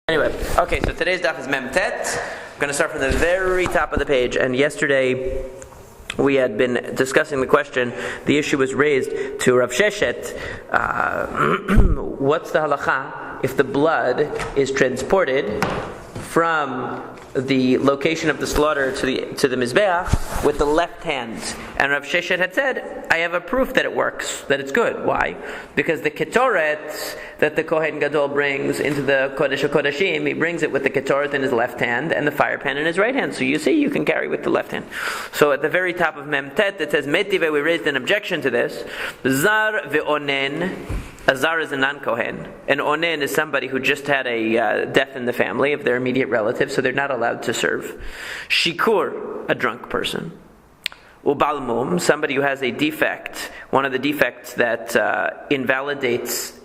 Anyway, okay, so today's daf is Memtet. I'm going to start from the very top of the page. And yesterday we had been discussing the question, the issue was raised to Rav Sheshet. What's the halacha if the blood is transported from the location of the slaughter to the mizbeach with the left hand? And Rav Sheshet had said, I have a proof that it works, that it's good. Why? Because the ketoret that the Kohen Gadol brings into the Kodesh HaKodashim, he brings it with the ketoret in his left hand and the fire pan in his right hand. So you see, you can carry with the left hand. So at the very top of Memtet, it says, Metive, we raised an objection to this. Zar ve'onen. A zar is a non-Kohen. An onen is somebody who just had a death in the family of their immediate relative, so they're not allowed to serve. Shikur, a drunk person. Ubalmum, somebody who has a defect, one of the defects that invalidates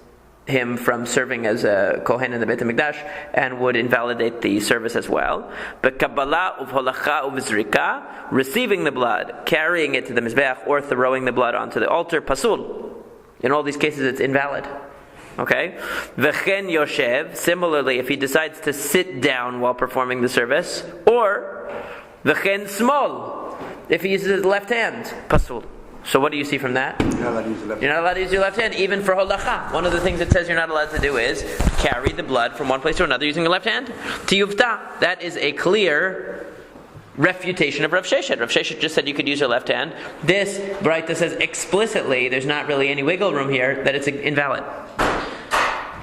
him from serving as a Kohen in the Beit HaMikdash and would invalidate the service as well. But Kabbalah uvholacha uvzrika, receiving the blood, carrying it to the Mizbeach, or throwing the blood onto the altar, pasul. In all these cases, it's invalid. Okay? V'chen yoshev, similarly, if he decides to sit down while performing the service, or v'chen smol, if he uses his left hand, pasul. So what do you see from that? You're not allowed to use your left hand, even for holacha. One of the things it says you're not allowed to do is carry the blood from one place to another using your left hand. Tiyuvta, that is a clear refutation of Rav Sheshet. Rav Sheshet just said you could use your left hand. This Braita says explicitly, there's not really any wiggle room here, that it's invalid.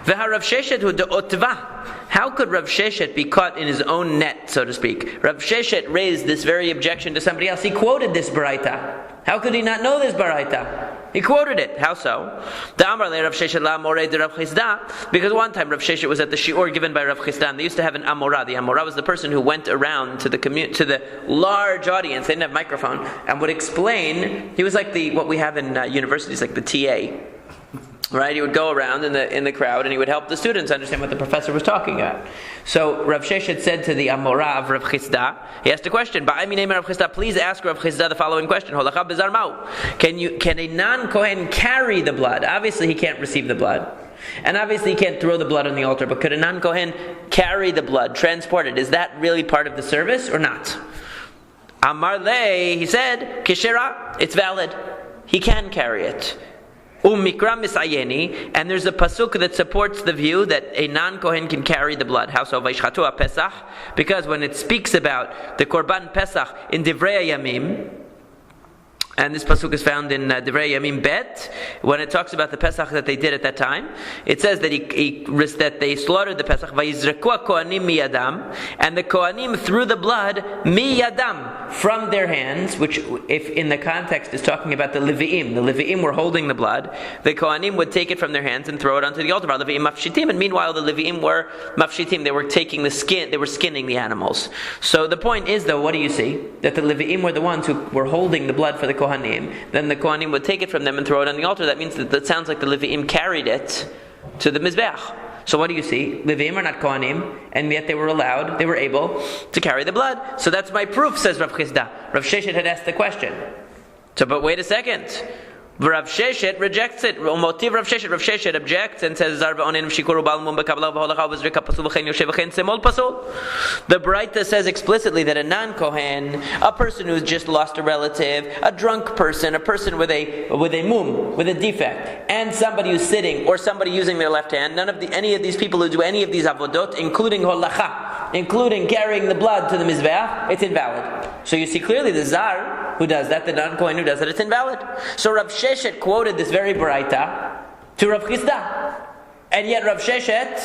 V'ha Rav Sheshet hu de'otva. How could Rav Sheshet be caught in his own net, so to speak? Rav Sheshet raised this very objection to somebody else. He quoted this Braita. How could he not know this Braita? He quoted it. How so? Because one time Rav Sheshet was at the shiur given by Rav Chisda. They used to have an amora. The amora was the person who went around to the large audience. They didn't have a microphone and would explain. He was like what we have in universities, like the TA. Right, he would go around in the crowd and he would help the students understand what the professor was talking about. So Rav Sheshet said to the Amora of Rav Chisda, he asked a question. Rav Chisda, please ask Rav Chisda the following question: Can a non-Kohen carry the blood? Obviously, he can't receive the blood, and obviously he can't throw the blood on the altar. But could a non-Kohen carry the blood, transport it? Is that really part of the service or not? Amar le, he said, Kishera, it's valid. He can carry it. Mikra misayeni, and there's a pasuk that supports the view that a non-Kohen can carry the blood. How so? Vayishchatu Pesach, because when it speaks about the Korban Pesach in Divrei Yamim, and this pasuk is found in Divrei Yamim Bet, when it talks about the Pesach that they did at that time, it says that that they slaughtered the Pesach, Vayizreku Kohanim miyadam, and the Kohanim threw the blood miyadam, from their hands, which, if in the context is talking about the Levi'im were holding the blood, the Kohanim would take it from their hands and throw it onto the altar. Levi'im mafshitim, and meanwhile the Levi'im were mafshitim, they were taking the skin, they were skinning the animals. So the point is, though, what do you see? That the Levi'im were the ones who were holding the blood for the Kohanim. Then the Kohanim would take it from them and throw it on the altar. That means that sounds like the Levi'im carried it to the Mizbeach. So what do you see? Levi'im are not Kohanim, and yet they were able to carry the blood. So that's my proof, says Rav Chisda. Rav Sheshet had asked the question. So, but wait a second. Rav Sheshet rejects it. Motiv Rav Sheshet objects and says, the Braita says explicitly that a non-Kohen, a person who's just lost a relative, a drunk person, a person with a defect, and somebody who's sitting, or somebody using their left hand, any of these people who do any of these avodot, including holacha, including carrying the blood to the mizbeach, it's invalid. So you see clearly the zar who does that, the non-Kohen who does that, it's invalid. So Rav Sheshet quoted this very Braita to Rav Chisda, and yet Rav Sheshet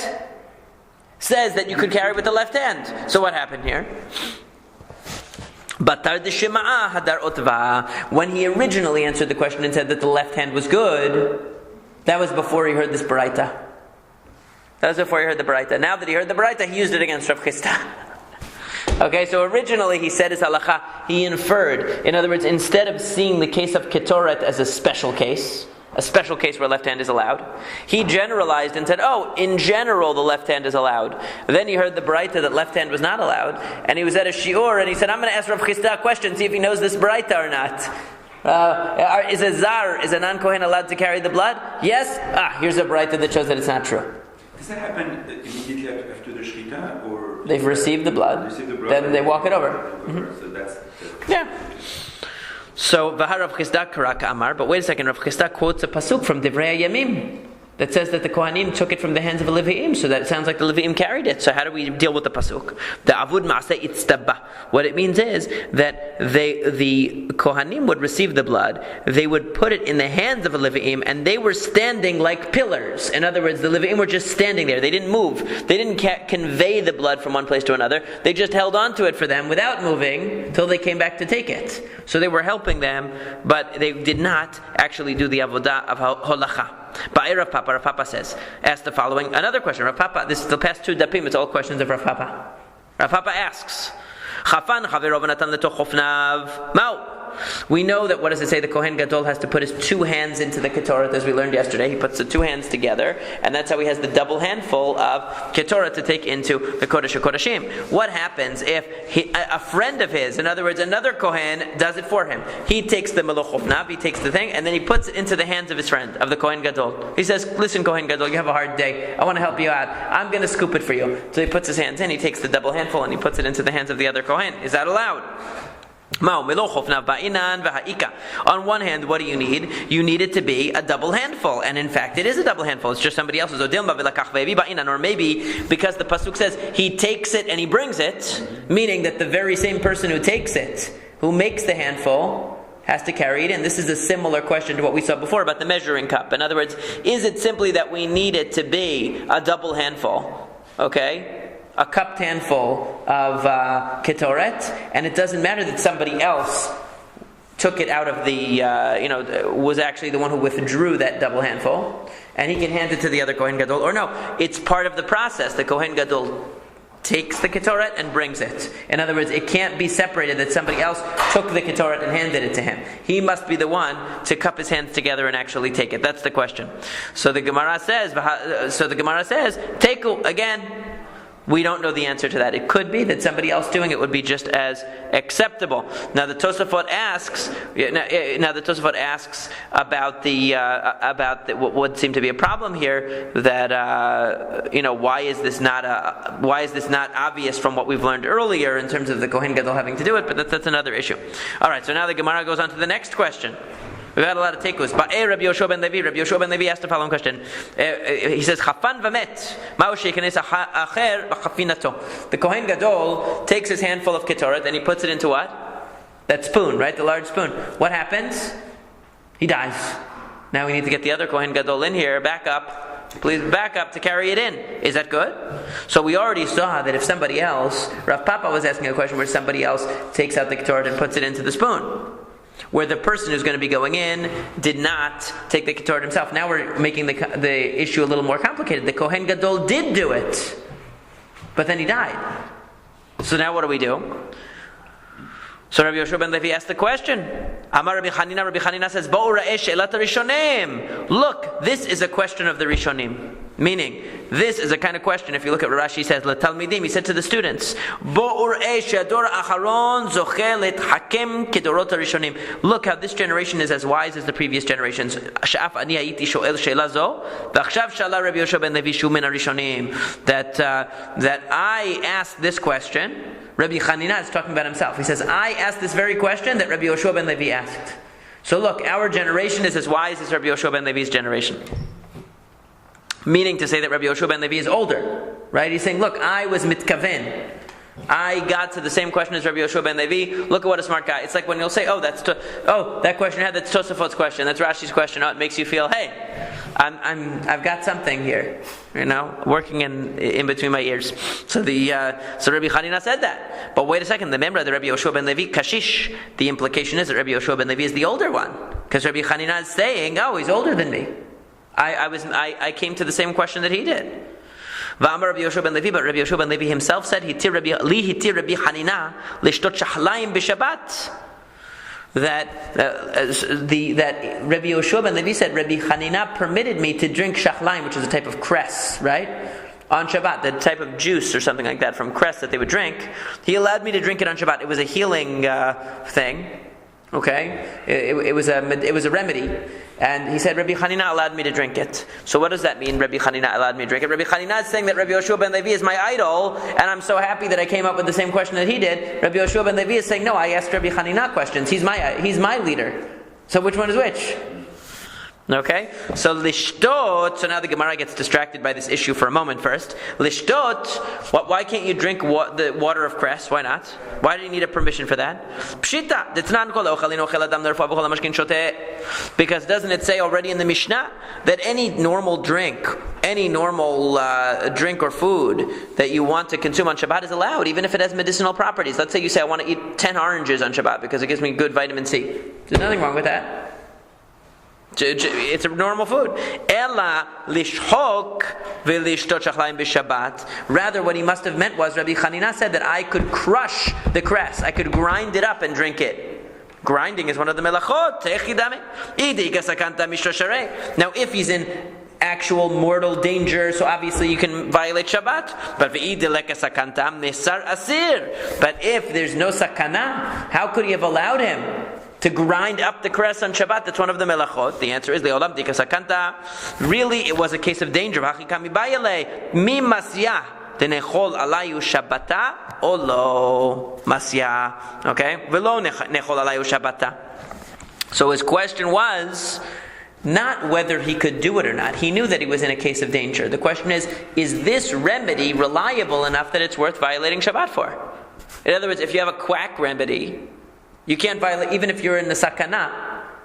says that you could carry with the left hand. So what happened here? Batar d'shema'a hadar otva. When he originally answered the question and said that the left hand was good, that was before he heard this Braita. That was before he heard the Braita. Now that he heard the Braita, he used it against Rav Chisda. Okay, so originally he said his halacha, he inferred. In other words, instead of seeing the case of ketoret as a special case where left hand is allowed, he generalized and said, in general the left hand is allowed. Then he heard the Braita that left hand was not allowed, and he was at a shiur, and he said, I'm going to ask Rav Chisda a question, see if he knows this Braita or not. Is a non-Kohen allowed to carry the blood? Yes? Here's a Braita that shows that it's not true. Does that happen immediately after the the shechita, or they've received the blood, then they walk it over. So that's Yeah. So V'ha Rav Chisda Karak Amar, but wait a second, Rav Chisda quotes a pasuk from Divrei Yamim that says that the Kohanim took it from the hands of the Levi'im, so that it sounds like the Levi'im carried it. So how do we deal with the pasuk? The Avud Ma'aseh Itztabah. What it means is that the Kohanim would receive the blood, they would put it in the hands of the Levi'im, and they were standing like pillars. In other words, the Levi'im were just standing there. They didn't move. They didn't convey the blood from one place to another. They just held on to it for them without moving until they came back to take it. So they were helping them, but they did not actually do the avodah of holacha. Ba'ir Rav Papa, Rav Papa says, ask the following, another question. Rav Papa, this is the past two dapim, it's all questions of Rav Papa. Rav Papa asks, Chafan chaverov natan letoch chofnav, Mao. We know that, what does it say? The Kohen Gadol has to put his two hands into the Ketoret, as we learned yesterday. He puts the two hands together, and that's how he has the double handful of Ketoret to take into the Kodesh HaKodashim. What happens if a friend of his, in other words, another Kohen, does it for him? He takes the Meloch Hofnav, he takes the thing, and then he puts it into the hands of his friend, of the Kohen Gadol. He says, listen, Kohen Gadol, you have a hard day. I want to help you out. I'm going to scoop it for you. So he puts his hands in, he takes the double handful, and he puts it into the hands of the other Kohen. Is that allowed? On one hand, what do you need? You need it to be a double handful, and in fact it is a double handful. It's just somebody else's. Or maybe because the pasuk says he takes it and he brings it, meaning that the very same person who takes it, who makes the handful, has to carry it in. This is a similar question to what we saw before about the measuring cup. In other words, is it simply that we need it to be a double handful? Okay? A cupped handful of ketoret, and it doesn't matter that somebody else took it out of the, was actually the one who withdrew that double handful, and he can hand it to the other Kohen Gadol. Or no, it's part of the process. The Kohen Gadol takes the ketoret and brings it. In other words, it can't be separated that somebody else took the ketoret and handed it to him. He must be the one to cup his hands together and actually take it. That's the question. So the Gemara says, take again. We don't know the answer to that. It could be that somebody else doing it would be just as acceptable. Now the Tosafot asks. About what would seem to be a problem here. That why is this not obvious from what we've learned earlier in terms of the Kohen Gadol having to do it? But that's another issue. All right. So now the Gemara goes on to the next question. We've had a lot of tekus. Rabbi Yoshua ben Levi. Rabbi Yoshua ben Levi asked the following question. He says, "Chafan v'met, ma'u sheikanes acher b'chafinato." The Kohen Gadol takes his handful of ketoret and he puts it into what? That spoon, right? The large spoon. What happens? He dies. Now we need to get the other Kohen Gadol in here. Back up. Please back up to carry it in. Is that good? So we already saw that if somebody else, Rav Papa was asking a question where somebody else takes out the ketoret and puts it into the spoon, where the person who's going to be going in did not take the ketoret himself. Now we're making the issue a little more complicated. The Kohen Gadol did do it, but then he died. So now what do we do? So Rabbi Yoshua ben Levi asked the question. Amar Rabbi Chanina says, Bo'u ra'eh she'elat rishonim. Look, this is a question of the Rishonim. Meaning, this is a kind of question, if you look at what Rashi says, L'talmidim, he said to the students, Bo'u ra'eh she'ador acharon zocheh lethakem kedorot rishonim. Look how this generation is as wise as the previous generations. Sha'af ani hayiti sho'el she'ela zo, v'achshav shala Rabbi Yoshua ben Levi shu min harishonim. That I asked this question. Rabbi Chanina is talking about himself. He says, I asked this very question that Rabbi Yoshua ben Levi asked. So look, our generation is as wise as Rabbi Yoshua ben Levi's generation. Meaning to say that Rabbi Yoshua ben Levi is older. Right? He's saying, look, I was mitkaven. I got to the same question as Rabbi Yoshua ben Levi. Look at what a smart guy. It's like when you'll say, that question had, that's Tosafot's question, that's Rashi's question. Oh, it makes you feel, hey, I've got something here, working in between my ears. So Rabbi Chanina said that. But wait a second, the member of the Rabbi Yoshua ben Levi, Kashish, the implication is that Rabbi Yoshua ben Levi is the older one. Because Rabbi Chanina is saying, he's older than me. I came to the same question that he did. V'amar Rabbi Yoshua ben Levi, but Rabbi Yoshua ben Levi himself said, Hitir Rabbi Chanina lishtot shachlayim b'Shabbat. That Rabbi Yoshua ben Levi said, Rabbi Chanina permitted me to drink shachlayim, which is a type of cress, right? On Shabbat, the type of juice or something like that from cress that they would drink. He allowed me to drink it on Shabbat. It was a healing thing. Okay, it was a remedy, and he said Rabbi Hanina allowed me to drink it. So what does that mean? Rabbi Hanina allowed me to drink it. Rabbi Hanina is saying that Rabbi Yoshua ben Levi is my idol, and I'm so happy that I came up with the same question that he did. Rabbi Yoshua ben Levi is saying, no, I asked Rabbi Hanina questions. He's my leader. So which one is which? Okay, so lishtot. So now the Gemara gets distracted by this issue for a moment. First, lishtot. Why can't you drink the water of cress? Why not? Why do you need a permission for that? Pshita. Because doesn't it say already in the Mishnah that any normal drink or food that you want to consume on Shabbat is allowed, even if it has medicinal properties? Let's say you say I want to eat 10 oranges on Shabbat because it gives me good vitamin C. There's nothing wrong with that. It's a normal food. Ella lishhok v'lishtot shachlayim b'Shabbat. Rather, what he must have meant was Rabbi Hanina said that I could crush the cress, I could grind it up and drink it. Grinding is one of the melachot. Now, if he's in actual mortal danger, so obviously you can violate Shabbat. But if there's no sakana, how could he have allowed him to grind up the cress on Shabbat? That's one of the melachot. The answer is le'olam dika sakanta. Really, it was a case of danger. Hachikami bayale mi masya tenechol alayu shabbata olo masya. Okay, velo nechol alayu shabbata. So his question was not whether he could do it or not. He knew that he was in a case of danger. The question is this remedy reliable enough that it's worth violating Shabbat for? In other words, if you have a quack remedy, you can't violate, even if you're in the sakana,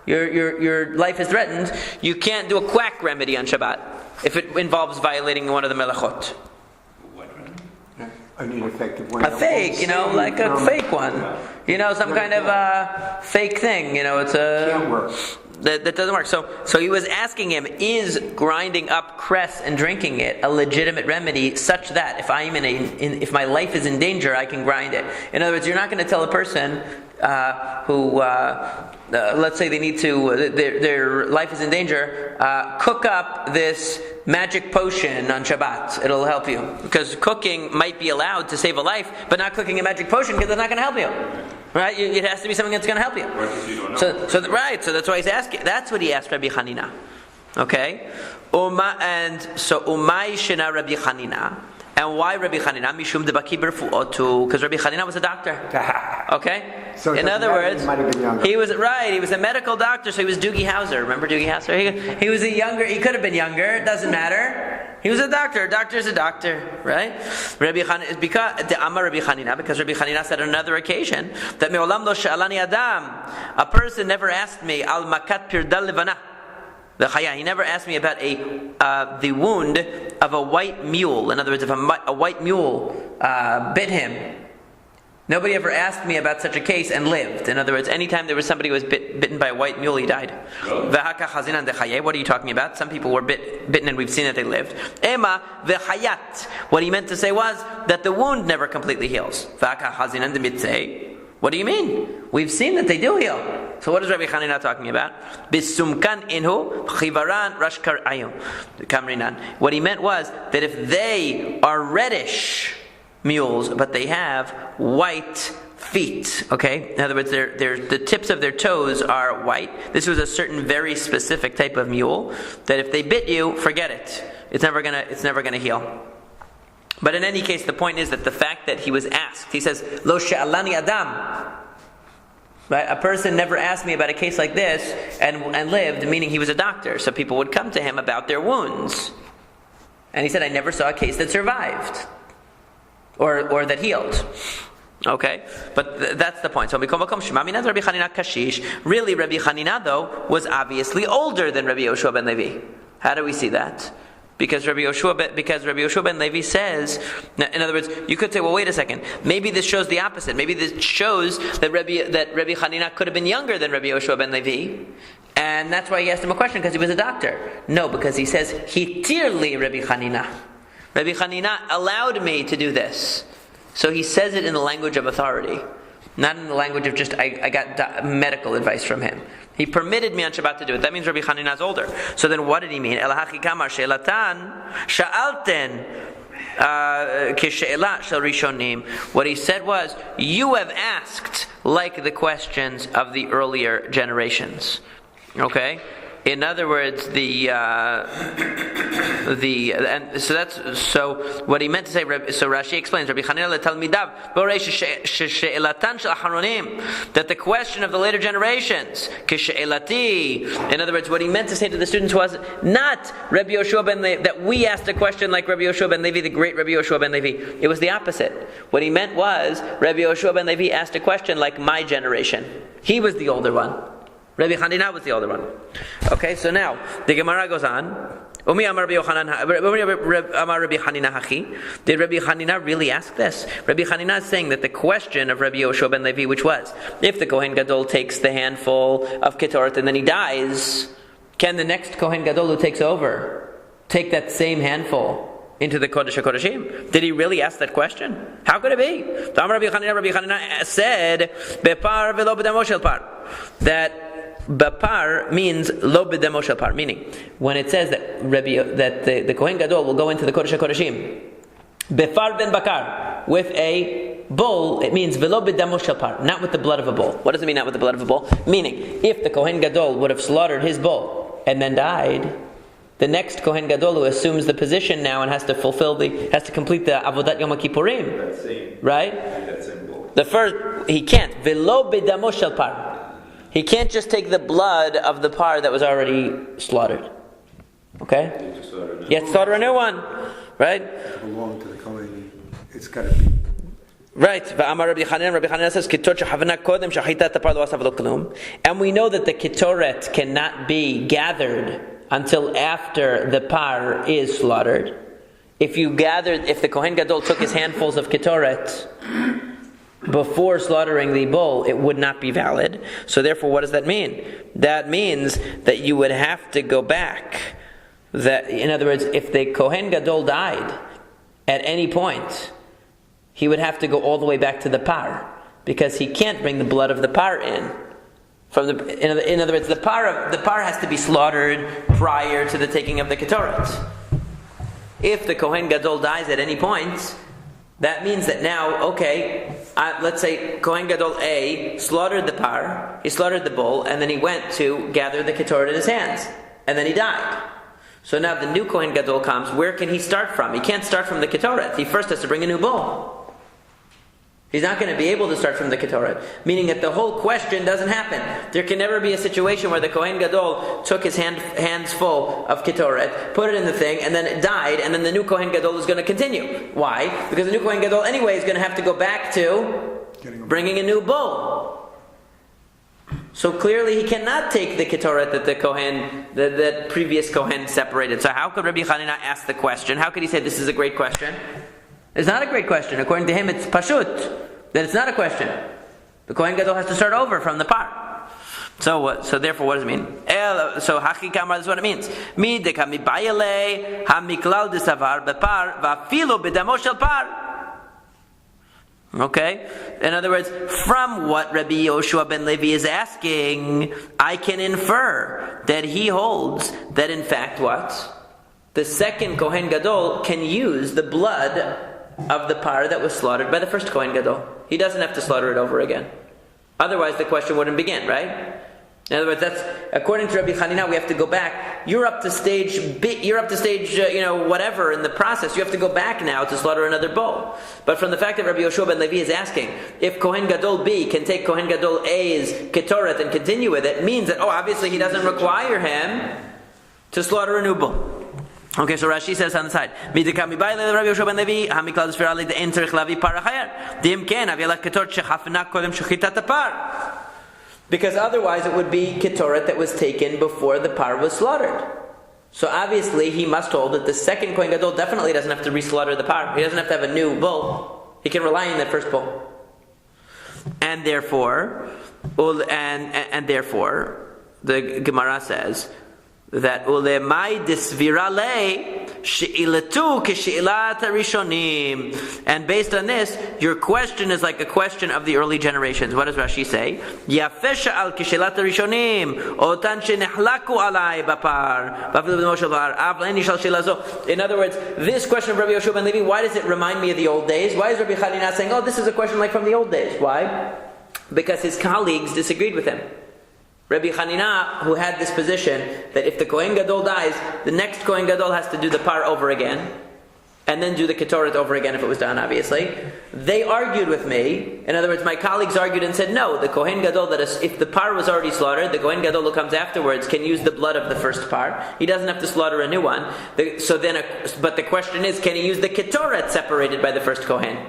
your life is threatened, you can't do a quack remedy on Shabbat if it involves violating one of the melachot. What remedy? An ineffective one. A fake, like a fake one. Some kind of a fake thing. It's a... Can't work. That doesn't work. So he was asking him, is grinding up cress and drinking it a legitimate remedy such that if I am if my life is in danger, I can grind it? In other words, you're not going to tell a person who, let's say they need to, their life is in danger, cook up this magic potion on Shabbat. It'll help you. Because cooking might be allowed to save a life, but not cooking a magic potion because it's not going to help you. Right? It has to be something that's going to help you. So that's why he's asking. That's what he asked Rabbi Hanina. Okay? Umay shena Rabbi Hanina. And why Rabbi Hanina? Mishum debaki berfuotu. Because Rabbi Hanina was a doctor. Okay? So in other words, he was right. He was a medical doctor, so he was Doogie Howser. Remember Doogie Howser? He was he could have been younger. It doesn't matter. He was a doctor. A doctor is a doctor, right? Rabbi Hanina is because Rabbi Hanina said on another occasion that me'olam lo sha'alani adam. A person never asked me al makat pirdal levana. He never asked me about the wound of a white mule. In other words, if a white mule bit him, nobody ever asked me about such a case and lived. In other words, anytime there was somebody who was bitten by a white mule, he died. What are you talking about? Some people were bitten and we've seen that they lived. Ema v'chayat. What he meant to say was that the wound never completely heals. What do you mean? We've seen that they do heal. So what is Rabbi Hanina talking about? Bisumkan inhu chivaran rashkar ayum kamrinan. What he meant was that if they are reddish mules, but they have white feet, okay? In other words, the tips of their toes are white. This was a certain very specific type of mule that if they bit you, forget it. It's never gonna heal. But in any case, the point is that the fact that he was asked, he says, Lo sha'alani adam. Right? A person never asked me about a case like this and lived, meaning he was a doctor. So people would come to him about their wounds. And he said, I never saw a case that survived. Or that healed. Okay? But that's the point. So Rabbi Hanina kashish. Really, Rabbi Hanina, though, was obviously older than Rabbi Yoshua ben Levi. How do we see that? Because Rabbi Yoshua ben Levi says, in other words, you could say, well, wait a second. Maybe this shows the opposite. Maybe this shows that Rabbi Hanina could have been younger than Rabbi Yoshua ben Levi, and that's why he asked him a question, because he was a doctor. No, because he says, Hitirli Rabbi Hanina. Rabbi Hanina allowed me to do this. So he says it in the language of authority, not in the language of just, I got medical advice from him. He permitted me on Shabbat to do it. That means Rabbi Hanina is older. So then what did he mean? Elahachi kamar she'latan sha'alten Kishe'ela shel rishonim. What he said was, you have asked like the questions of the earlier generations. Okay? In other words, so what he meant to say. So Rashi explains, Rabbi Chanina leTalmidav that the question of the later generations, kishe'elati. In other words, what he meant to say to the students was not Rabbi Yoshua ben Levi, that we asked a question like Rabbi Yoshua ben Levi, the great Rabbi Yoshua ben Levi. It was the opposite. What he meant was Rabbi Yoshua ben Levi asked a question like my generation. He was the older one. Rabbi Chanina was the older one. Okay, so now the Gemara goes on. Did Rabbi Chanina really ask this? Rabbi Chanina is saying that the question of Rabbi Yoshua ben Levi, which was, if the Kohen Gadol takes the handful of Ketoret and then he dies, can the next Kohen Gadol who takes over take that same handful into the Kodesh HaKodeshim? Did he really ask that question? How could it be? Rabbi Chanina said, Bepar velo b'damo shel par, that Bapar means lo b'damo shel par, meaning when it says that the Kohen Gadol will go into the Kodesh HaKodeshim Befar ben bakar, with a bull, it means velo b'damo shel par, not with the blood of a bull. What does it mean, not with the blood of a bull? Meaning, if the Kohen Gadol would have slaughtered his bull and then died, the next Kohen Gadol who assumes the position now and has to complete the Avodat Yom Kippurim, right? The first, he can't. Velo b'damo shel par. He can't just take the blood of the par that was already slaughtered. Okay? You have to slaughter a new one. Right? To belong to the Kohen, it's got to be. Right. Rabbi Chanina says, and we know that the ketoret cannot be gathered until after the par is slaughtered. If the Kohen Gadol took his handfuls of ketoret before slaughtering the bull, it would not be valid. So therefore, what does that mean? That means that you would have to go back. In other words, if the Kohen Gadol died at any point, he would have to go all the way back to the par, because he can't bring the blood of the par in. In other words, the par has to be slaughtered prior to the taking of the ketoret. If the Kohen Gadol dies at any point, that means that now, let's say Kohen Gadol A slaughtered the par, he slaughtered the bull, and then he went to gather the ketoret in his hands, and then he died. So now the new Kohen Gadol comes. Where can he start from? He can't start from the ketoret. He first has to bring a new bull. He's not going to be able to start from the ketoret, meaning that the whole question doesn't happen. There can never be a situation where the Kohen Gadol took his hands full of ketoret, put it in the thing, and then it died, and then the new Kohen Gadol is going to continue. Why? Because the new Kohen Gadol anyway is going to have to go back to bringing a new bull. So clearly he cannot take the ketoret that the previous Kohen separated. So how could Rabbi Chanina ask the question? How could he say this is a great question? It's not a great question. According to him, it's pashut, that it's not a question. The Kohen Gadol has to start over from the par. So therefore, what does it mean? So haki kamar, this is what it means. Mideka mibayale hamiklal desavar bepar vafilo bedamo shel par. Okay? In other words, from what Rabbi Yoshua ben Levi is asking, I can infer that he holds that in fact what? The second Kohen Gadol can use the blood of the par that was slaughtered by the first Kohen Gadol. He doesn't have to slaughter it over again. Otherwise the question wouldn't begin, right? In other words, that's according to Rabbi Chanina, we have to go back. You're up to stage whatever in the process. You have to go back now to slaughter another bull. But from the fact that Rabbi Yoshua ben Levi is asking if Kohen Gadol B can take Kohen Gadol A's ketoret and continue with it, means that obviously he doesn't require him to slaughter a new bull. Okay, so Rashi says on the side, because otherwise it would be ketoret that was taken before the par was slaughtered. So obviously he must hold that the second Kohen Gadol definitely doesn't have to re-slaughter the par. He doesn't have to have a new bull. He can rely on that first bull. And therefore, the Gemara says, that ulemai disvirale she'ilatu keshe'ilat harishonim. And based on this, your question is like a question of the early generations. What does Rashi say? Yafesha al keshe'ilat harishonim otan shenehlaku alai bapar b'afilu b'moshe bar avleni shal shelazo. In other words, this question of Rabbi Yoshua ben Levi, why does it remind me of the old days? Why is Rabbi Chanina saying, oh, this is a question like from the old days? Why? Because his colleagues disagreed with him. Rabbi Chanina, who had this position that if the Kohen Gadol dies, the next Kohen Gadol has to do the par over again, and then do the Ketoret over again if it was done, obviously. They argued with me. In other words, my colleagues argued and said, no, the Kohen Gadol, if the par was already slaughtered, the Kohen Gadol who comes afterwards can use the blood of the first par. He doesn't have to slaughter a new one. But the question is, can he use the Ketoret separated by the first Kohen?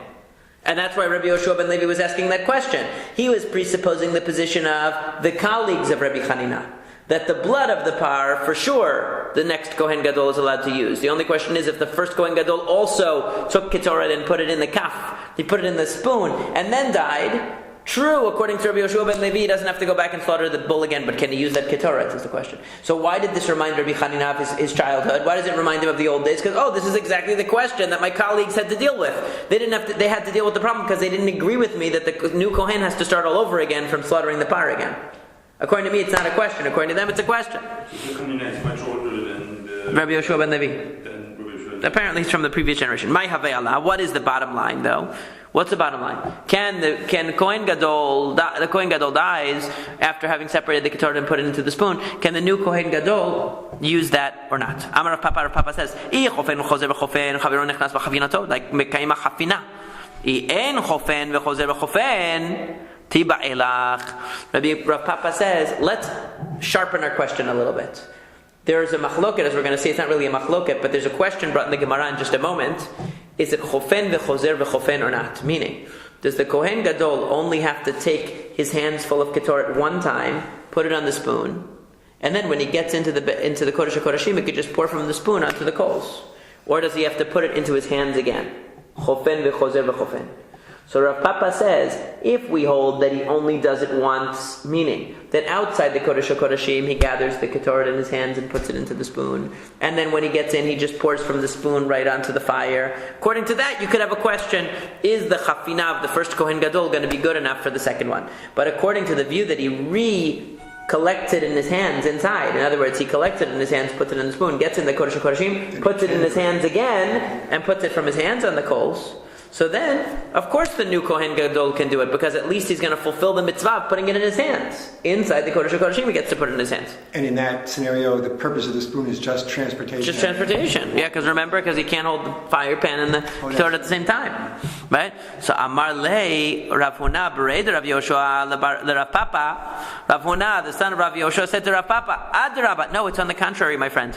And that's why Rabbi Yoshua ben Levi was asking that question. He was presupposing the position of the colleagues of Rabbi Chanina, that the blood of the par, for sure, the next Kohen Gadol is allowed to use. The only question is if the first Kohen Gadol also took Ketoret and put it in the kaf, he put it in the spoon, and then died. True, according to Rabbi Yoshua ben Levi, he doesn't have to go back and slaughter the bull again, but can he use that Ketoret is the question. So why did this remind Rabbi Chanina of his childhood? Why does it remind him of the old days? Because, this is exactly the question that my colleagues had to deal with. They had to deal with the problem because they didn't agree with me that the new Kohen has to start all over again from slaughtering the par again. According to me, it's not a question. According to them, it's a question. Rabbi Yoshua ben Levi. Apparently, it's from the previous generation. What is the bottom line, though? What's the bottom line? Can the Kohen Gadol, the Kohen Gadol dies after having separated the Ketoret and put it into the spoon? Can the new Kohen Gadol use that or not? Amar Rav Papa says, like mekayim hafina. En chofen v'chozer v'chofen tiba elach. Rav Papa says, let's sharpen our question a little bit. There's a machloket, as we're going to see. It's not really a machloket, but there's a question brought in the Gemara in just a moment. Is it chofen v'chozer v'chofen or not? Meaning, does the Kohen Gadol only have to take his hands full of Ketoret one time, put it on the spoon, and then when he gets into the Kodesh HaKodashim, he could just pour from the spoon onto the coals? Or does he have to put it into his hands again? Chofen v'chozer v'chofen. So Rav Papa says, if we hold that he only does it once, meaning that outside the Kodesh HaKodashim, he gathers the Ketoret in his hands and puts it into the spoon, and then when he gets in, he just pours from the spoon right onto the fire. According to that, you could have a question, is the Chafina of the first Kohen Gadol going to be good enough for the second one? But according to the view that he collects it in his hands inside, in other words, he collects it in his hands, puts it in the spoon, gets in the Kodesh HaKodashim, puts it in his hands again, and puts it from his hands on the coals. So then, of course the new Kohen Gadol can do it, because at least he's going to fulfill the mitzvah of putting it in his hands. Inside the Kodesh HaKodashim, he gets to put it in his hands. And in that scenario, the purpose of the spoon is just transportation. Just transportation, yeah, because he can't hold the fire pan and the Ketoret at the same time. Right? So, Amar Lei, Rav Huna, Bered Rav Yoshua, Rav Papa, Rav Huna, the son of Rav Yoshua, said to Rav Papa, Adrabah. No, it's on the contrary, my friend.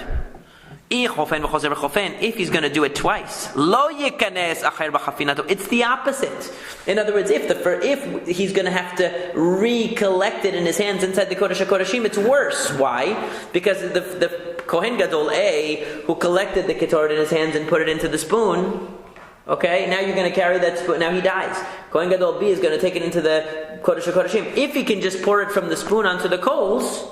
If he's going to do it twice, it's the opposite. In other words, if he's going to have to recollect it in his hands inside the Kodesh HaKodashim, it's worse. Why? Because the Kohen Gadol A, who collected the Ketoret in his hands and put it into the spoon, okay, now you're going to carry that spoon, now he dies. Kohen Gadol B is going to take it into the Kodesh HaKodashim. If he can just pour it from the spoon onto the coals,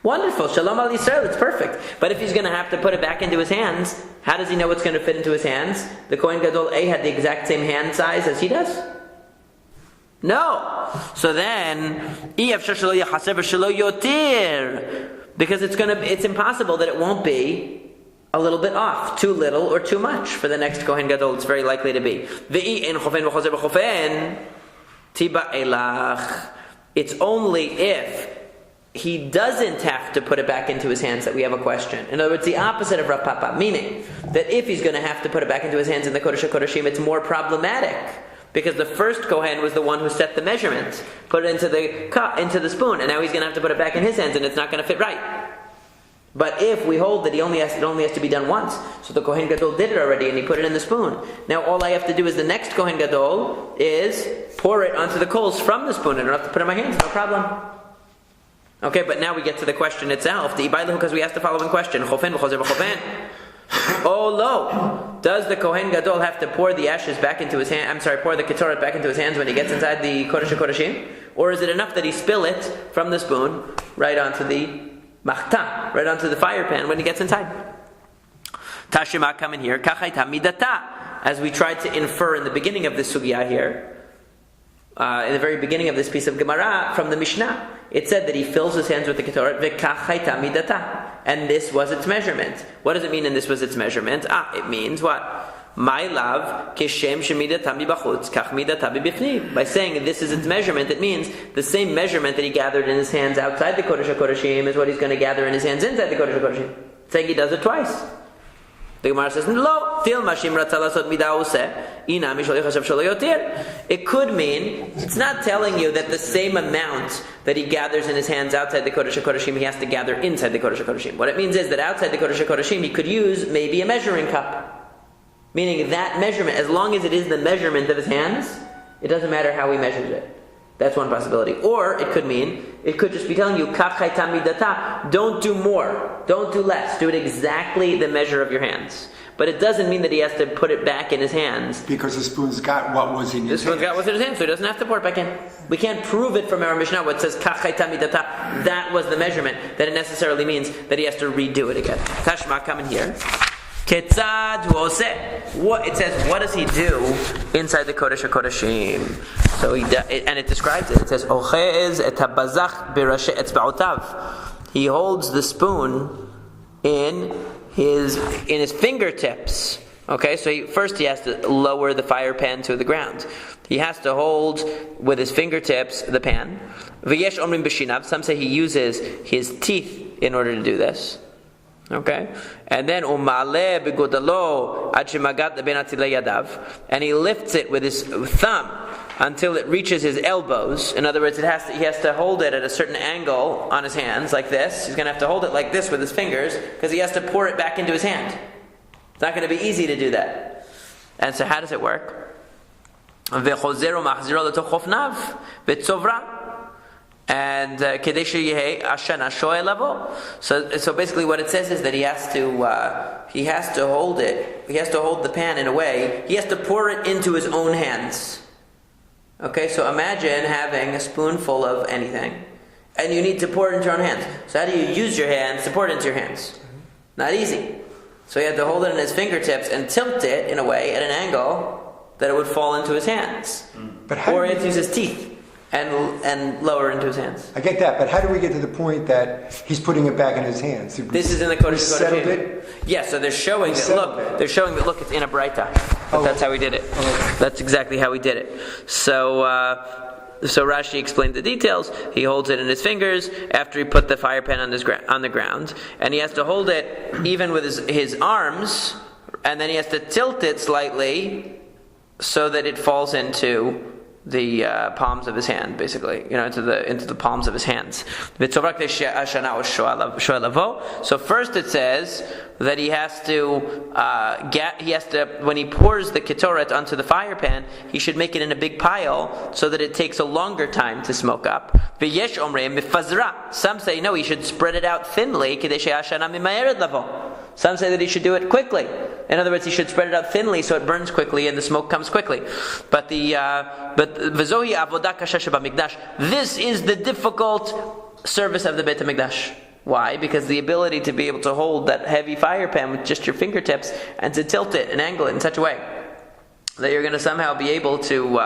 wonderful. Shalom al Yisrael, it's perfect. But if he's going to have to put it back into his hands, how does he know what's going to fit into his hands? The Kohen Gadol A had the exact same hand size as he does? No. So then, because it's impossible that it won't be a little bit off, too little or too much for the next Kohen Gadol. It's very likely to be. It's only if he doesn't have to put it back into his hands that we have a question. In other words, the opposite of Rav Papa, meaning that if he's going to have to put it back into his hands in the Kodesh HaKodashim, it's more problematic, because the first Kohen was the one who set the measurement, put it into the spoon, and now he's going to have to put it back in his hands, and it's not going to fit right. But if we hold that it only has to be done once, so the Kohen Gadol did it already, and he put it in the spoon. Now all I have to do is the next Kohen Gadol is pour it onto the coals from the spoon. I don't have to put it in my hands, no problem. Okay, but now we get to the question itself. Because we asked the following question: Chofen v'chozer v'chofen. Oh, lo! Does the Kohen Gadol have to pour the ashes back into his hand? Pour the Ketoret back into his hands when he gets inside the Kodesh HaKodashim? Or is it enough that he spill it from the spoon right onto the machta, right onto the fire pan when he gets inside. Tashima, come in here. Kachaita midata, as we tried to infer in the beginning of this sugya here, in the very beginning of this piece of Gemara from the Mishnah, it said that he fills his hands with the ketoret v'kachaita midata, and this was its measurement. What does it mean? And this was its measurement. It means what? My love, kishem shemidata mibachutz, kach midata bibifnim. By saying this is its measurement, it means the same measurement that he gathered in his hands outside the Kodesh HaKodeshim is what he's going to gather in his hands inside the Kodesh HaKodeshim. Saying he does it twice. The Gemara says, "Lo, til mashim ratzalasot midauseh, ina mishol yachashav shelo yotir." It could mean it's not telling you that the same amount that he gathers in his hands outside the Kodesh HaKodeshim he has to gather inside the Kodesh HaKodeshim. What it means is that outside the Kodesh HaKodeshim he could use maybe a measuring cup, meaning that measurement, as long as it is the measurement of his hands, it doesn't matter how he measures it. That's one possibility. Or it could just be telling you, kachaita midata, don't do more, don't do less, do it exactly the measure of your hands. But it doesn't mean that he has to put it back in his hands. Because the spoon's got what was in his hands. The spoon's got what's in his hands, so he doesn't have to pour it back in. We can't prove it from our Mishnah, what says, kachaita midata, that was the measurement, that it necessarily means that he has to redo it again. Tashma, come in here. Ketzad hu oseh. What it says? What does he do inside the Kodesh HaKodeshim? So and it describes it. It says, "Ochez et habazach b'rashe etzba'otav." He holds the spoon in his fingertips. Okay, so first he has to lower the fire pan to the ground. He has to hold with his fingertips the pan. V'yesh omrim b'shinav. Some say he uses his teeth in order to do this. Okay, and then umale begodalo ad shemagat ben atzilei yadav, and he lifts it with his thumb until it reaches his elbows. In other words, he has to hold it at a certain angle on his hands, like this. He's going to have to hold it like this with his fingers because he has to pour it back into his hand. It's not going to be easy to do that. And so, how does it work? Ve'chozer u'machziro l'toch chofnav ve'tzovra. And kedei ashana shoel lavo. So basically, what it says is that he has to hold it. He has to hold the pan in a way. He has to pour it into his own hands. Okay, so imagine having a spoonful of anything, and you need to pour it into your own hands. So how do you use your hands to pour it into your hands? Not easy. So he had to hold it in his fingertips and tilt it in a way at an angle that it would fall into his hands, or he had to use his teeth and lower into his hands. I get that, but how do we get to the point that he's putting it back in his hands? This is in the Kodesh settled HaKodeshim. it? Yeah, so they're showing that. Look, it's in a Braita. But that's how we did it. That's exactly how we did it. So Rashi explained the details. He holds it in his fingers after he put the fire pan on the ground, and he has to hold it even with his arms, and then he has to tilt it slightly so that it falls into the palms of his hand, basically, into the palms of his hands. So first it says that he has to when he pours the ketoret onto the fire pan, he should make it in a big pile so that it takes a longer time to smoke up. Some say no, he should spread it out thinly. Some say that he should do it quickly. In other words, he should spread it out thinly so it burns quickly and the smoke comes quickly. But v'zohi avodah kasha shebamikdash. This is the difficult service of the Beit HaMikdash. Why? Because the ability to be able to hold that heavy fire pan with just your fingertips and to tilt it and angle it in such a way that you're going to somehow be able to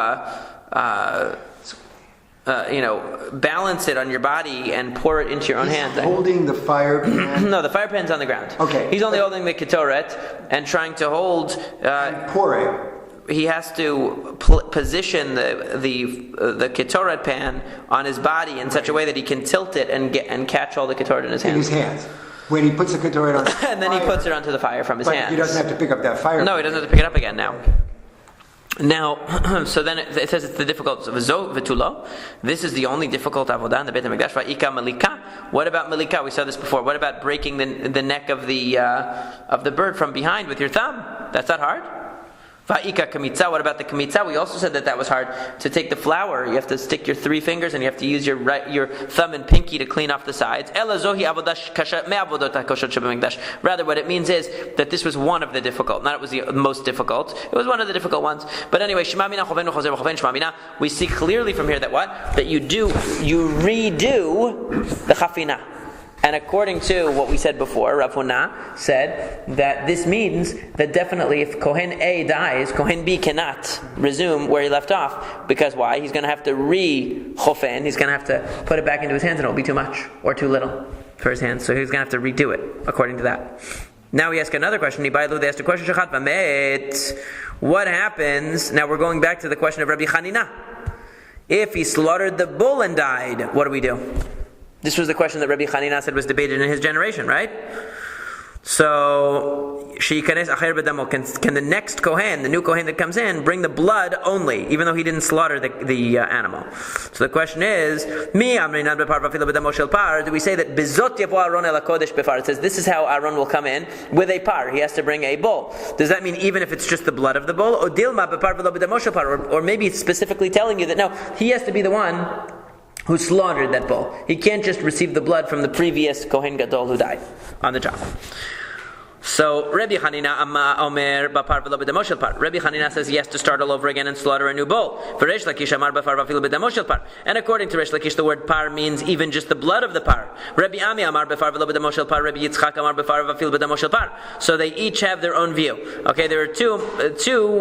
balance it on your body and pour it into your own hands. Holding the fire pan? No, the fire pan's on the ground. Okay. He's only holding the ketoret and trying to hold... and pour it. He has to position the ketoret pan on his body in such a way that he can tilt it and catch all the ketoret in his hands. In his hands. When he puts the ketoret on and then he puts it onto the fire from his hands. But he doesn't have to pick up that fire. No, he doesn't have to pick it up again now. Now, so then it says it's the difficult v'tulo. This is the only difficult avodah in the Beit HaMikdash. Va'ika malika. What about malika? We saw this before. What about breaking the neck of the bird from behind with your thumb? That's not hard. Va'ika kamitza. What about the kamitza? We also said that was hard. To take the flour, you have to stick your 3 fingers and you have to use your thumb and pinky to clean off the sides. Rather, what it means is that this was one of the difficult. Not it was the most difficult. It was one of the difficult ones. But anyway, we see clearly from here that what? That you redo the chafina. And according to what we said before, Rav Huna said that this means that definitely if Kohen A dies, Kohen B cannot resume where he left off. Because why? He's going to have to re-chofen, he's going to have to put it back into his hands and it'll be too much or too little for his hands. So he's going to have to redo it according to that. Now we ask another question. They asked a question, what happens? Now we're going back to the question of Rabbi Chanina. If he slaughtered the bull and died, what do we do? This was the question that Rabbi Chanina said was debated in his generation, right? So, can the next Kohen, the new Kohen that comes in, bring the blood only, even though he didn't slaughter the animal? So the question is, do we say that Bizot Yavo Aaron el HaKodesh befar? It says this is how Aaron will come in with a par. He has to bring a bull. Does that mean even if it's just the blood of the bull? Or maybe it's specifically telling you that no, he has to be the one who slaughtered that bull. He can't just receive the blood from the previous Kohen Gadol who died on the job. So Rabbi Chanina Omer Bapar v'lo b'damo par. Rabbi Chanina says he has to start all over again and slaughter a new bull. For Reish Lakish Amar Bapar v'afilo b'damo par. And according to Reish Lakish, the word par means even just the blood of the par. Rabbi Ami Amar Bapar v'lo b'damo par. Rabbi Yitzchak Amar Bapar v'afilo b'damo par. So they each have their own view. Okay, there are two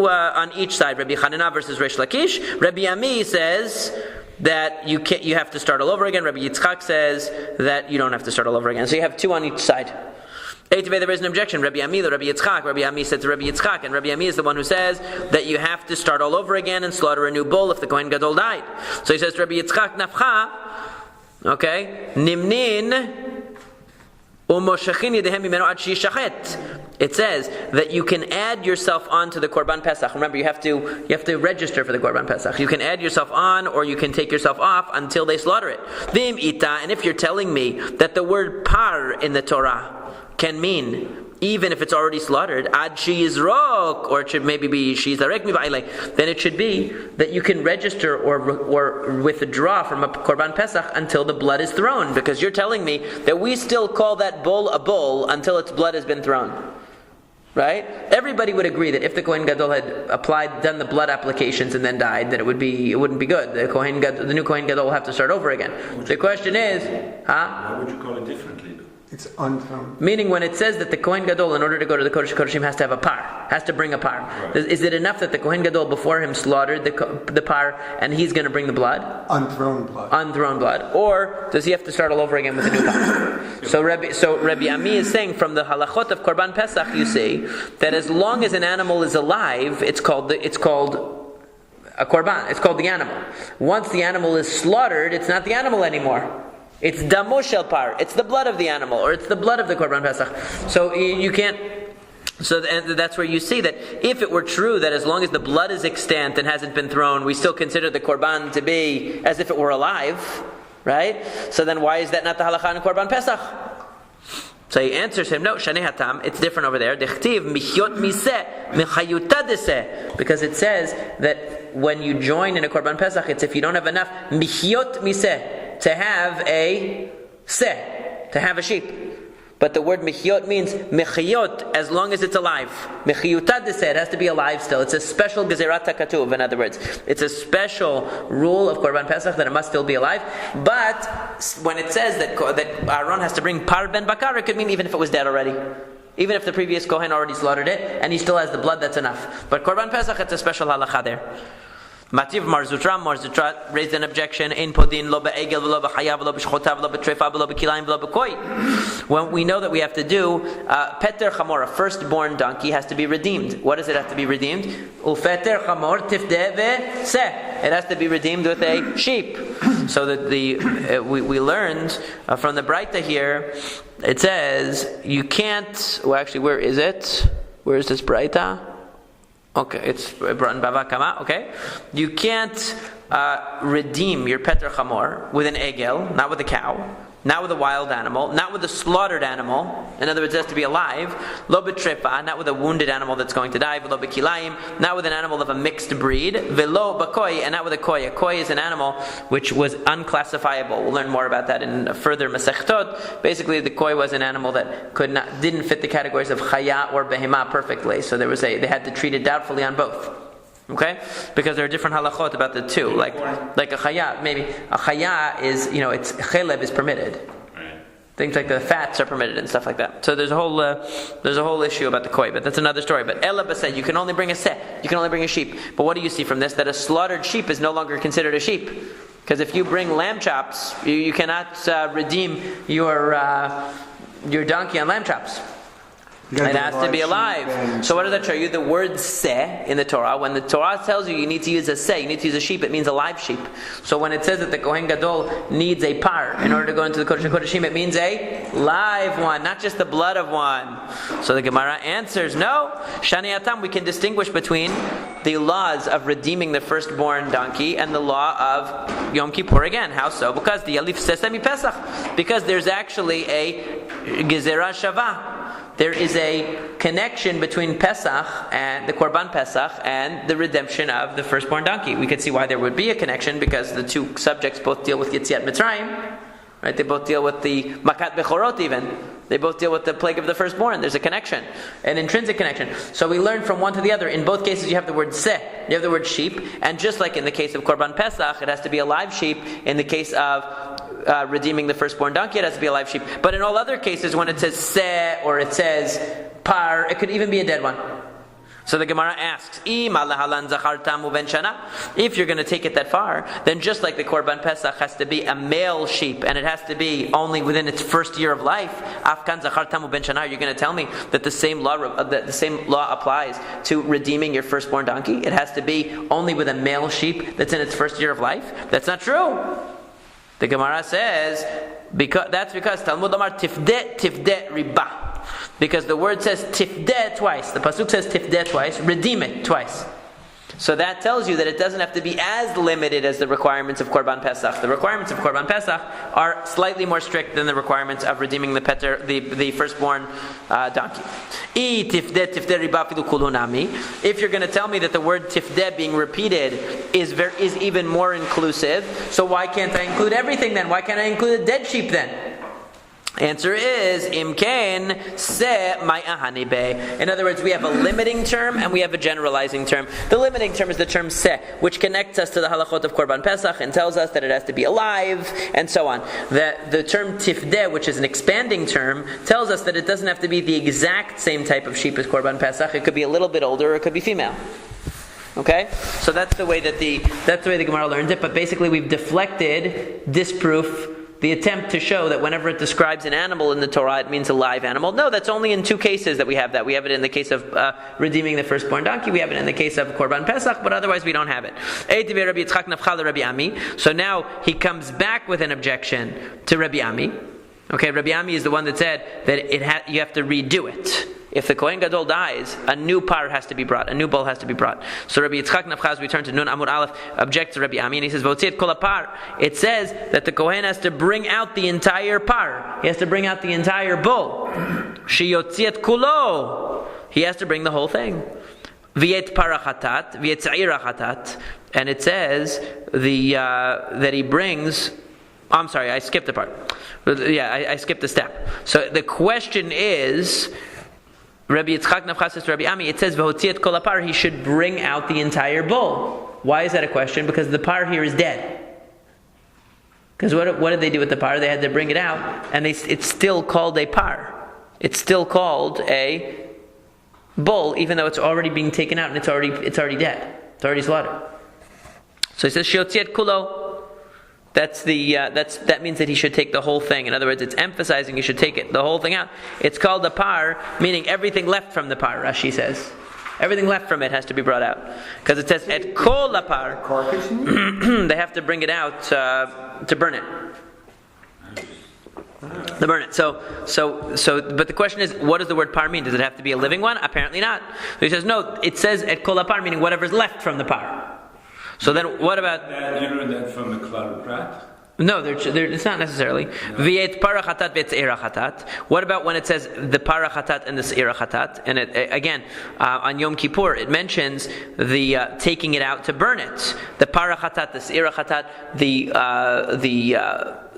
on each side. Rabbi Chanina versus Reish Lakish. Rabbi Ami says that you have to start all over again. Rabbi Yitzchak says that you don't have to start all over again. So you have two on each side. There is an objection. Rabbi Ami, Rabbi Yitzchak. Rabbi Ami said to Rabbi Yitzchak, and Rabbi Ami is the one who says that you have to start all over again and slaughter a new bull if the Kohen Gadol died. So he says to Rabbi Yitzchak, Nafcha, okay, Nimnin, it says that you can add yourself on to the Korban Pesach. Remember, you have to register for the Korban Pesach. You can add yourself on, or you can take yourself off until they slaughter it. Vim ita, and if you're telling me that the word par in the Torah can mean even if it's already slaughtered, ad she is rok, or it should maybe be she is arek mi, then it should be that you can register or withdraw from a Korban Pesach until the blood is thrown, because you're telling me that we still call that bull a bull until its blood has been thrown. Right? Everybody would agree that if the Kohen Gadol had done the blood applications and then died, that it wouldn't be good. The new Kohen Gadol will have to start over again. The question is, why would you call it differently? It's unthrown. Meaning when it says that the Kohen Gadol, in order to go to the Kodesh HaKodeshim, has to have a par, has to bring a par. Right. Is it enough that the Kohen Gadol before him slaughtered the par and he's going to bring the blood? Unthrown blood. Unthrown blood. Or does he have to start all over again with a new par? So Rabbi Ami is saying from the halachot of Korban Pesach, you see that as long as an animal is alive, it's called a korban. It's called the animal. Once the animal is slaughtered, it's not the animal anymore. It's damo shel par. It's the blood of the animal, or it's the blood of the Korban Pesach. So you can't. So that's where you see that if it were true that as long as the blood is extant and hasn't been thrown, we still consider the Korban to be as if it were alive, right? So then why is that not the halacha in Korban Pesach? So he answers him, no, shanei hatam, it's different over there. Dechtiv michyot miseh mechayuta deseh, because it says that when you join in a Korban Pesach, it's if you don't have enough michyot miseh, to have a seh, to have a sheep. But the word mechyot means mechyot as long as it's alive. Mechyutad deseh, it has to be alive still. It's a special gezerat hakatuv, in other words. It's a special rule of Korban Pesach that it must still be alive. But when it says that Aaron has to bring par ben bakar, it could mean even if it was dead already. Even if the previous Kohen already slaughtered it, and he still has the blood, that's enough. But Korban Pesach, it's a special halacha there. Mativ Marzutra raised an objection in podin lo be'egel v'lo b'chayav v'lo b'shchotav v'lo b'trefa v'lo b'kilayim v'lo b'koi. When we know that we have to do peter chamor, a firstborn donkey has to be redeemed. What does it have to be redeemed? U'peter chamor tifdeh ve'seh. It has to be redeemed with a sheep. So that we learned from the Braita here. It says you can't. Well, actually, where is it? Where is this Braita? Okay, it's brought in Bava Kama. Okay, you can't redeem your Peter Chamor with an egel, not with a cow, not with a wild animal, not with a slaughtered animal. In other words, it has to be alive. Lo b'trefa, not with a wounded animal that's going to die. V'lo b'kilayim, not with an animal of a mixed breed. V'lo b'koi, and not with a koi. A koi is an animal which was unclassifiable. We'll learn more about that in further Masechtot. Basically, the koi was an animal that didn't fit the categories of chaya or behema perfectly. So they had to treat it doubtfully on both. Okay? Because there are different halachot about the two. Like a chaya, maybe. A chaya is, it's chelev is permitted. Right. things like the fats are permitted and stuff like that. So there's a whole issue about the koi, but that's another story. But Ela said you can only bring a seh, you can only bring a sheep. But what do you see from this? That a slaughtered sheep is no longer considered a sheep. Because if you bring lamb chops, you cannot redeem your donkey on lamb chops. It has to be alive. So what does that show you? The word seh in the Torah, when the Torah tells you need to use a seh, you need to use a sheep, it means a live sheep. So when it says that the Kohen Gadol needs a par in order to go into the Kodesh HaKodeshim, it means a live one, not just the blood of one. So the Gemara answers, no. Shani Atam, we can distinguish between the laws of redeeming the firstborn donkey and the law of Yom Kippur again. How so? Because the Yalif Sesemi Pesach. Because there's actually a Gezerah Shavah. There is a connection between Pesach and the Korban Pesach and the redemption of the firstborn donkey. We could see why there would be a connection because the two subjects both deal with Yetziat Mitzrayim, right? They both deal with the Makat Bechorot even. They both deal with the plague of the firstborn. There's a connection, an intrinsic connection. So we learn from one to the other. In both cases you have the word seh, you have the word sheep, and just like in the case of Korban Pesach, it has to be a live sheep. In the case of redeeming the firstborn donkey, it has to be a live sheep. But in all other cases, when it says seh or it says par, it could even be a dead one. So the Gemara asks, if you're going to take it that far, then just like the Korban Pesach has to be a male sheep, and it has to be only within its first year of life, you're going to tell me that the same law applies to redeeming your firstborn donkey? It has to be only with a male sheep that's in its first year of life? That's not true. The Gemara says, that's because Talmud Amar tifdet riba. Because the word says tifdeh twice. The pasuk says tifdeh twice. Redeem it twice. So that tells you that it doesn't have to be as limited as the requirements of Korban Pesach. The requirements of Korban Pesach are slightly more strict than the requirements of redeeming the firstborn donkey. If you're going to tell me that the word tifdeh being repeated is even more inclusive, so why can't I include everything then? Why can't I include a dead sheep then? Answer is imken se ma'ahanibe. In other words, we have a limiting term and we have a generalizing term. The limiting term is the term se, which connects us to the halachot of Korban Pesach and tells us that it has to be alive and so on. The term tifdeh, which is an expanding term, tells us that it doesn't have to be the exact same type of sheep as Korban Pesach. It could be a little bit older or it could be female. Okay, so that's the way the Gemara learns it. But basically, we've deflected disproof. The attempt to show that whenever it describes an animal in the Torah, it means a live animal. No, that's only in two cases that we have that. We have it in the case of redeeming the firstborn donkey. We have it in the case of Korban Pesach, but otherwise we don't have it. So now he comes back with an objection to Rabbi Ami. Okay, Rabbi Ami is the one that said that you have to redo it. If the Kohen Gadol dies, a new par has to be brought, a new bull has to be brought. So Rabbi Yitzchak Nafchaz, we turn to Nun Amud Aleph, objects to Rabbi Ami, and he says, "Votziet kol par." It says that the Kohen has to bring out the entire par. He has to bring out the entire bull. Sheyotziet kulo. He has to bring the whole thing. V'yet parachatat, v'yet tza'irachatat, and it says that he brings. I'm sorry, I skipped the part. Yeah, I skipped the step. So the question is. Rabbi Yitzchak Nafchas says to Rabbi Ami, it says v'hotziet kol par, he should bring out the entire bull. Why is that a question? Because the par here is dead. Because what did they do with the par? They had to bring it out, and it's still called a par. It's still called a bull, even though it's already being taken out and it's already dead. It's already slaughtered. So he says shiotziet kulo. That means that he should take the whole thing. In other words, it's emphasizing he should take the whole thing out. It's called a par, meaning everything left from the par, Rashi says. Everything left from it has to be brought out. Because it says, et kol la par. They have to bring it out to burn it. To burn it. So, but the question is, what does the word par mean? Does it have to be a living one? Apparently not. So he says, no, it says et kol la par, meaning whatever's left from the par. So then, what about? You learned that from the Klal Prat? No, it's not necessarily. V'yet parachatat v'yet se'irachatat. What about when it says the parachatat and the se'irachatat? And again, on Yom Kippur, it mentions the taking it out to burn it. The parachatat, the se'irachatat, the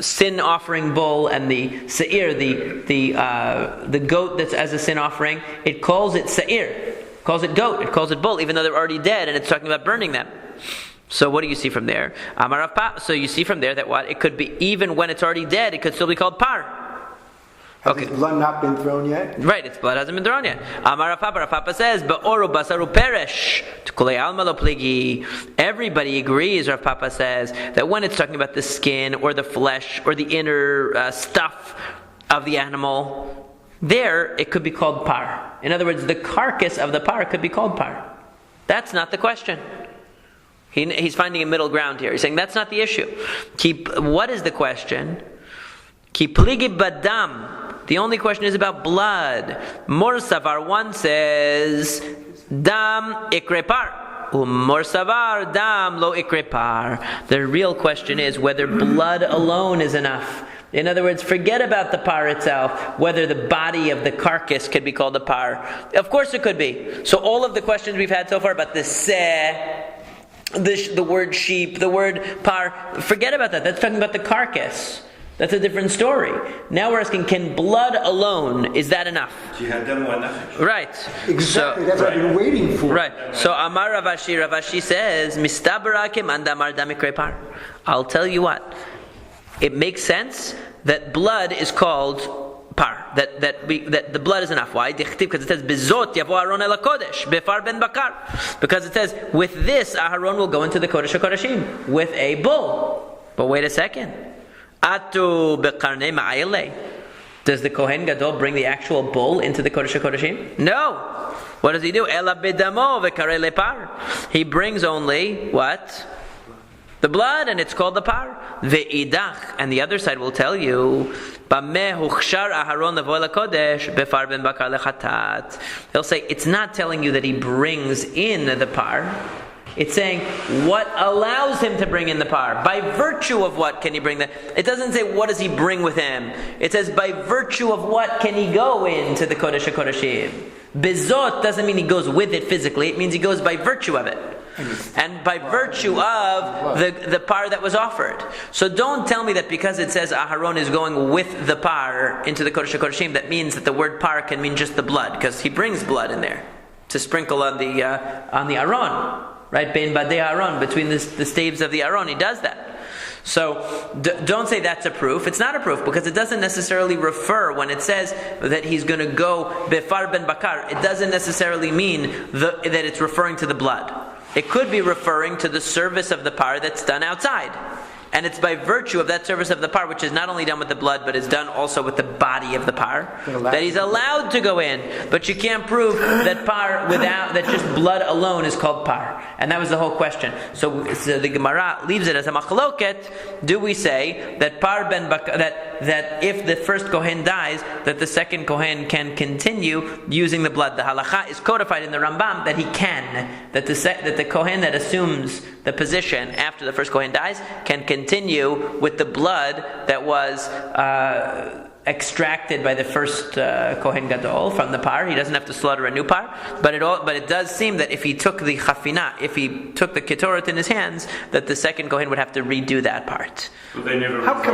sin offering bull, and the se'ir, the goat that's as a sin offering. It calls it se'ir. It calls it goat. It calls it bull, even though they're already dead, and it's talking about burning them. So what do you see from there? So you see from there that what? It could be, even when it's already dead, it could still be called par. Has Okay. his blood not been thrown yet? Right, its blood hasn't been thrown yet. Amar Rav Papa says, "Be'oru basaru peresh t'kulei alma lo pligi." Everybody agrees, Rav Papa says, that when it's talking about the skin or the flesh or the inner stuff of the animal, there it could be called par. In other words, the carcass of the par could be called par. That's not the question. He's finding a middle ground here. He's saying that's not the issue. What is the question? Ki pligi badam. The only question is about blood. Mor savar, one says, dam ikrepar. Mor savar, dam lo ikrepar. The real question is whether blood alone is enough. In other words, forget about the par itself, whether the body of the carcass could be called a par. Of course it could be. So all of the questions we've had so far about the seh, the word sheep, the word par, forget about that. That's talking about the carcass. That's a different story. Now we're asking, can blood alone, is that enough? Right. Exactly, that's what I've been waiting for. Right. So Amar Ravashi says, Mistabarakim andamar damikre par. I'll tell you what. It makes sense that blood is called par. That the blood is enough. Why? Because it says Bizot yavo Aharon el kodesh befar ben bakar. Because it says with this Aharon will go into the Kodesh HaKodeshim with a bull. But wait a second. Atu bekarnei ma'ayele. Does the Kohen Gadol bring the actual bull into the Kodesh HaKodeshim? No. What does he do? Ela bedamo v'karei lepar. He brings only what? The blood, and it's called the par. Ve'idach, and the other side will tell you, he'll say, it's not telling you that he brings in the par. It's saying, what allows him to bring in the par? By virtue of what can he bring that? It doesn't say, what does he bring with him? It says, by virtue of what can he go into the Kodesh HaKodeshim? Bezot doesn't mean he goes with it physically, it means he goes by virtue of it. And by virtue of the par that was offered. So don't tell me that because it says Aharon is going with the par into the Kodesh HaKodeshim, that means that the word par can mean just the blood, because he brings blood in there to sprinkle on the Aron, right? Bein badei Aron, between the staves of the Aron, he does that. So don't say that's a proof. It's not a proof because it doesn't necessarily refer, when it says that he's going to go befar ben bakar, it doesn't necessarily mean that it's referring to the blood. It could be referring to the service of the par that's done outside. And it's by virtue of that service of the par, which is not only done with the blood, but is done also with the body of the par, that he's allowed to go in. But you can't prove that par that just blood alone is called par. And that was the whole question. So the Gemara leaves it as a machloket. Do we say that par ben bakar, that if the first Kohen dies, that the second Kohen can continue using the blood? The halacha is codified in the Rambam that he can. That the Kohen that assumes the position after the first Kohen dies can continue with the blood that was extracted by the first Kohen Gadol from the par. He doesn't have to slaughter a new par, but it does seem that if he took the chafina, if he took the ketoret in his hands, that the second Kohen would have to redo that part. So they never resolved